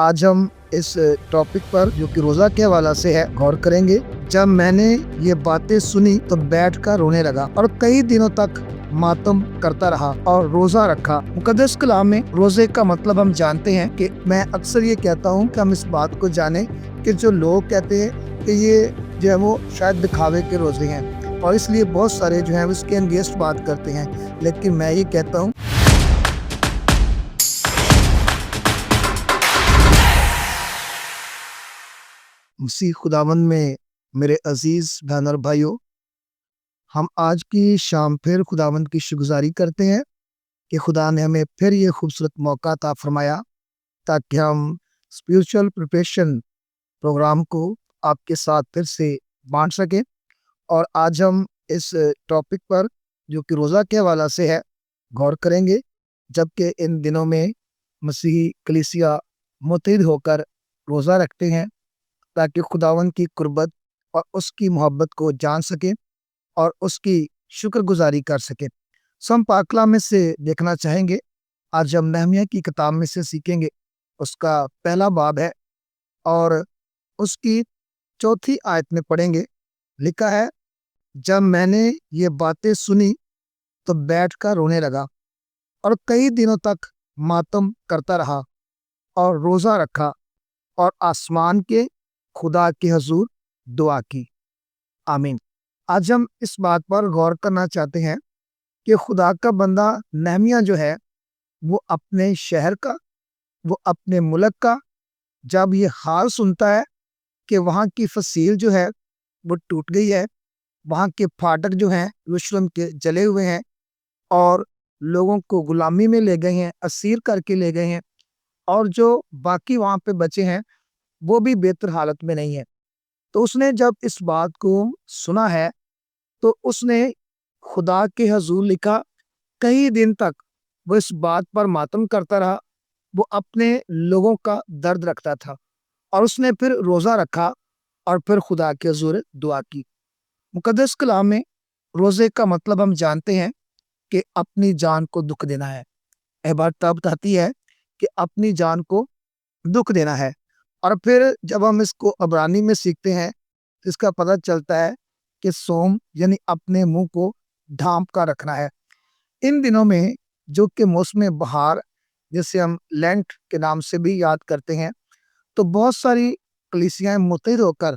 आज हम इस टॉपिक पर जो कि रोज़ा के हवाला से है गौर करेंगे। जब मैंने ये बातें सुनी तो बैठकर रोने लगा और कई दिनों तक मातम करता रहा और रोज़ा रखा। मुकद्दस कलाम में रोज़े का मतलब हम जानते हैं कि मैं अक्सर ये कहता हूँ कि हम इस बात को जानें कि जो लोग कहते हैं कि ये जो है वो शायद दिखावे के रोज़े हैं और इसलिए बहुत सारे जो हैं उसके अगेंस्ट बात करते हैं, लेकिन मैं ये कहता हूँ मसीह खुदावंद में मेरे अजीज बहन और भाइयों, हम आज की शाम फिर खुदावंद की शुक्रगुजारी करते हैं कि खुदा ने हमें फिर ये खूबसूरत मौका अता फरमाया ताकि हम स्पिरिचुअल प्रिपरेशन प्रोग्राम को आपके साथ फिर से बांट सकें। और आज हम इस टॉपिक पर जो कि रोज़ा के हवाला से है गौर करेंगे, जबकि इन दिनों में मसीही कलीसिया मुत्तहिद होकर रोज़ा रखते हैं ताकि खुदावंद की कुर्बत और उसकी मोहब्बत को जान सकें और उसकी शुक्रगुजारी कर सकें। सो हम पाक कलाम में से देखना चाहेंगे। आज हम नहमिया की किताब में से सीखेंगे। उसका पहला बाब है और उसकी चौथी आयत में पढ़ेंगे। लिखा है, जब मैंने ये बातें सुनी तो बैठकर रोने लगा और कई दिनों तक मातम करता रहा और रोज़ा रखा और आसमान के खुदा के हजूर दुआ की। आमीन। आज हम इस बात पर गौर करना चाहते हैं कि खुदा का बंदा नहमिया जो है वो अपने शहर का, वो अपने मुल्क का जब ये हाल सुनता है कि वहाँ की फसील जो है वो टूट गई है, वहाँ के फाटक जो हैं यरूशलेम के जले हुए हैं और लोगों को गुलामी में ले गए हैं, असीर करके ले गए हैं, और जो बाकी वहाँ पे बचे हैं वो भी बेहतर हालत में नहीं है। तो उसने जब इस बात को सुना है तो उसने खुदा के हजूर लिखा। कई दिन तक वो इस बात पर मातम करता रहा, वो अपने लोगों का दर्द रखता था और उसने फिर रोज़ा रखा और फिर खुदा के हजूर दुआ की। मुकद्दस कलाम में रोज़े का मतलब हम जानते हैं कि अपनी जान को दुख देना है। यह बात तब बताती है कि अपनी जान को दुख देना है। और फिर जब हम इसको अबरानी में सीखते हैं तो इसका पता चलता है कि सोम यानी अपने मुंह को ढांप कर रखना है। इन दिनों में जो कि मौसम बहार, जिसे हम लेंट के नाम से भी याद करते हैं, तो बहुत सारी कलीसियाएं मुत्तहिद होकर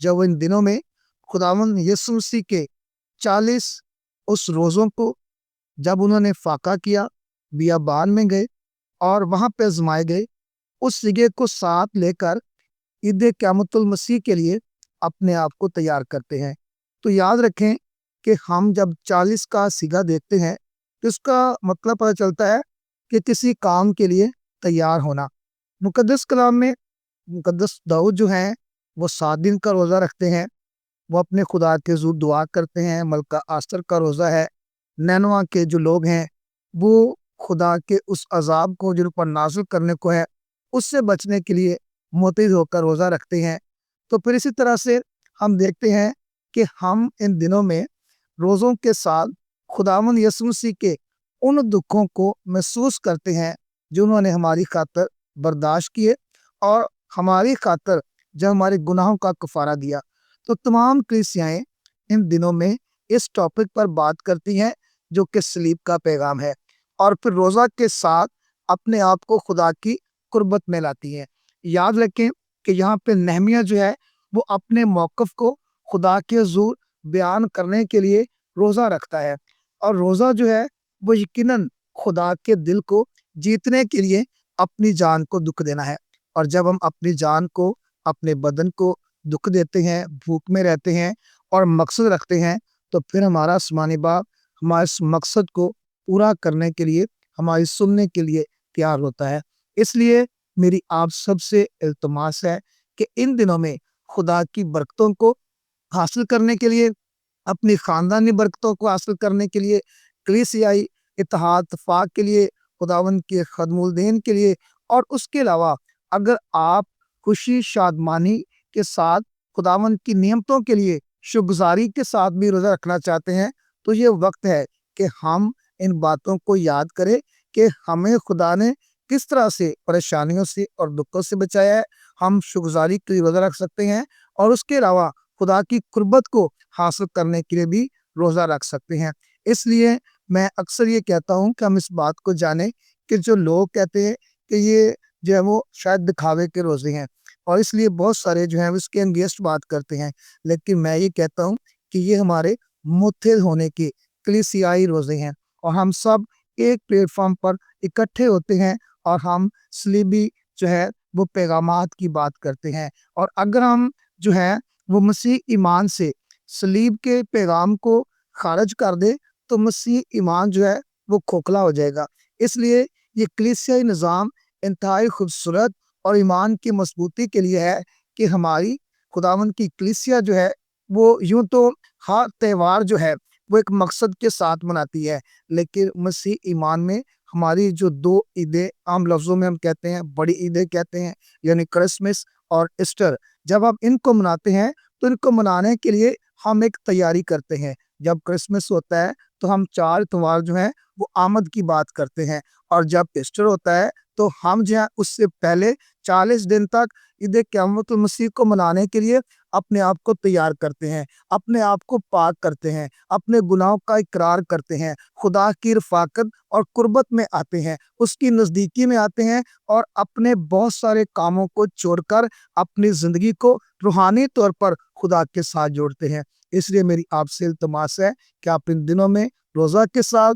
जब इन दिनों में खुदावंद यीशु मसीह के 40 उस रोज़ों को जब उन्होंने फाका किया, बियाबान में गए और वहाँ पे आजमाए गए, उस सिगे को साथ लेकर ईद क़यामतुल मसीह के लिए अपने आप को तैयार करते हैं। तो याद रखें कि हम जब 40 का सिगा देखते हैं तो इसका मतलब पता चलता है कि किसी काम के लिए तैयार होना। मुकद्दस कलाम में मुकद्दस दाऊद जो हैं वो 7 दिन का रोज़ा रखते हैं। वो अपने खुदा के हुज़ूर दुआ करते हैं। मलका आस्तर का रोज़ा है। नैनवा के जो लोग हैं वो खुदा के उस अजाब को जिन पर नाज़िल करने को है उससे बचने के लिए मुत्तहिद होकर रोज़ा रखते हैं। तो फिर इसी तरह से हम देखते हैं कि हम इन दिनों में रोज़ों के साथ खुदावंद यीशु मसीह के उन दुखों को महसूस करते हैं जो उन्होंने हमारी खातर बर्दाश्त किए और हमारी खातर जब हमारे गुनाहों का कफ़ारा दिया। तो तमाम कलीसियाएं इन दिनों में इस टॉपिक पर बात करती हैं जो कि सलीब का पैगाम है, और फिर रोज़ा के साथ अपने आप को खुदा की कुर्बत में लाती हैं। याद रखें कि यहाँ पे नहमिया जो है वो अपने मौक़िफ़ को खुदा के हुज़ूर बयान करने के लिए रोज़ा रखता है, और रोज़ा जो है वो यकीनन खुदा के दिल को जीतने के लिए अपनी जान को दुख देना है। और जब हम अपनी जान को, अपने बदन को दुख देते हैं, भूख में रहते हैं और मकसद रखते हैं, तो फिर हमारा आसमानी बाप हमारे इस मकसद को पूरा करने के लिए, हमारी सुनने के लिए तैयार होता है। इसलिए मेरी आप सबसे इल्तिमास है कि इन दिनों में खुदा की बरकतों को हासिल करने के लिए, अपनी ख़ानदानी बरकतों को हासिल करने के लिए, कलीसियाई इत्तेहाद इत्तेफाक के लिए, खुदावंद के खदमुल दीन के लिए, और उसके अलावा अगर आप खुशी शादमानी के साथ खुदावंद की नियमतों के लिए शुक्रगुजारी के साथ भी रोज़ा रखना चाहते हैं, तो ये वक्त है कि हम इन बातों को याद करें कि हमें खुदा ने किस तरह से परेशानियों से और दुखों से बचाया है। हम शुक्रगुजारी के लिए रोज़ा रख सकते हैं और उसके अलावा खुदा की कुर्बत को हासिल करने के लिए भी रोज़ा रख सकते हैं। इसलिए मैं अक्सर ये कहता हूँ कि हम इस बात को जानें कि जो लोग कहते हैं कि ये जो है वो शायद दिखावे के रोज़े हैं और इसलिए बहुत सारे जो हैं वो इसके अगेंस्ट बात करते हैं। लेकिन मैं ये कहता हूँ कि ये हमारे मुत्तहिद होने के कलीसियाई रोज़े हैं और हम सब एक प्लेटफ़ॉर्म पर इकट्ठे होते हैं और हम सलीबी जो है वो पैगामात की बात करते हैं। और अगर हम जो है वो मसीह ईमान से सलीब के पैगाम को खारिज कर दे तो मसीह ईमान जो है वो खोखला हो जाएगा। इसलिए ये कलीसियाई निज़ाम इंतहाई खूबसूरत और ईमान की मजबूती के लिए है कि हमारी खुदावंद की कलीसिया जो है वो यूं तो हर त्यौहार जो है वो एक मकसद के साथ मनाती है, लेकिन मसीह ईमान में हमारी जो दो ईदें आम लफ्ज़ों में हम कहते हैं बड़ी ईदें कहते हैं, यानी क्रिसमस और ईस्टर। जब हम इनको मनाते हैं तो इनको मनाने के लिए हम एक तैयारी करते हैं। जब क्रिसमस होता है तो हम 4 त्योहार जो हैं वो आमद की बात करते हैं और जब ईस्टर होता है तो हम जो है उससे पहले 40 दिन तक ईद क़यामतुल मसीह को मनाने के लिए अपने आप को तैयार करते हैं, अपने आप को पाक करते हैं, अपने गुनाहों का इकरार करते हैं, खुदा की रफ़ाकत और कुर्बत में आते हैं, उसकी नज़दीकी में आते हैं और अपने बहुत सारे कामों को छोड़कर अपनी ज़िंदगी को रूहानी तौर पर खुदा के साथ जोड़ते हैं। इसलिए मेरी आपसे इल्तिमास है कि आप इन दिनों में रोज़ा के साथ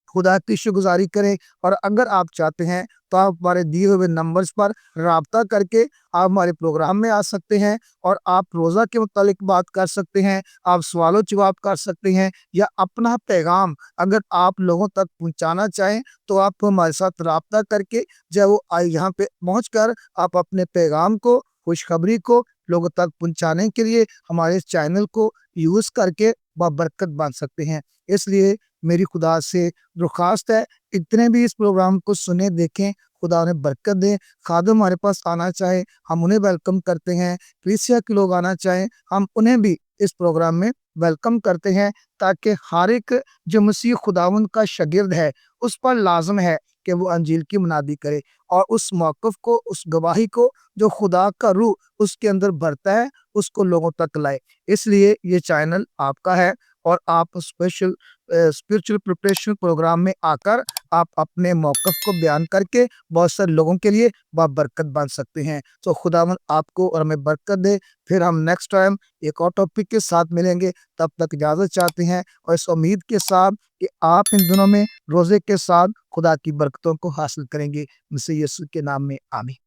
खुदा की शुक्रगुज़ारी करें और अगर आप चाहते हैं तो आप हमारे दिए हुए नंबर्स पर राब्ता करके आप हमारे प्रोग्राम में आ सकते हैं और आप रोज़ा के मुतालिक बात कर सकते हैं, आप सवालों जवाब कर सकते हैं या अपना पैगाम अगर आप लोगों तक पहुंचाना चाहें तो आप हमारे साथ राब्ता करके जो वो यहाँ पे पहुँच कर आप अपने पैगाम को, खुशखबरी को लोगों तक पहुंचाने के लिए हमारे इस चैनल को यूज़ करके बाबरकत बन सकते हैं। इसलिए मेरी खुदा से दरख्वास्त है, इतने भी इस प्रोग्राम को सुने देखें, खुदा उन्हें बरकत दे। खादिम हमारे पास आना चाहे हम उन्हें वेलकम करते हैं, कलीसिया के लोग आना चाहें हम उन्हें भी इस प्रोग्राम में वेलकम करते हैं, ताकि हर एक जो मसीह खुदावंद का शागिर्द है उस पर लाजम है कि वो अंजील की मुनादी करे और उस मौक़िफ़ को, उस गवाही को जो खुदा का रूह उसके अंदर भरता है उसको लोगों तक लाए। इसलिए ये चैनल आपका है और आप स्पेशल स्पिरिचुअल प्रिपरेशन प्रोग्राम में आकर आप अपने मौक़िफ़ को बयान करके बहुत सारे लोगों के लिए बाबरकत बन सकते हैं। तो खुदावंद आपको और हमें बरकत दे। फिर हम नेक्स्ट टाइम एक और टॉपिक के साथ मिलेंगे, तब तक इजाज़त चाहते हैं और इस उम्मीद के साथ कि आप इन दिनों में रोज़े के साथ खुदा की बरकतों को हासिल करेंगे। मसीह यीशु के नाम में आमीन।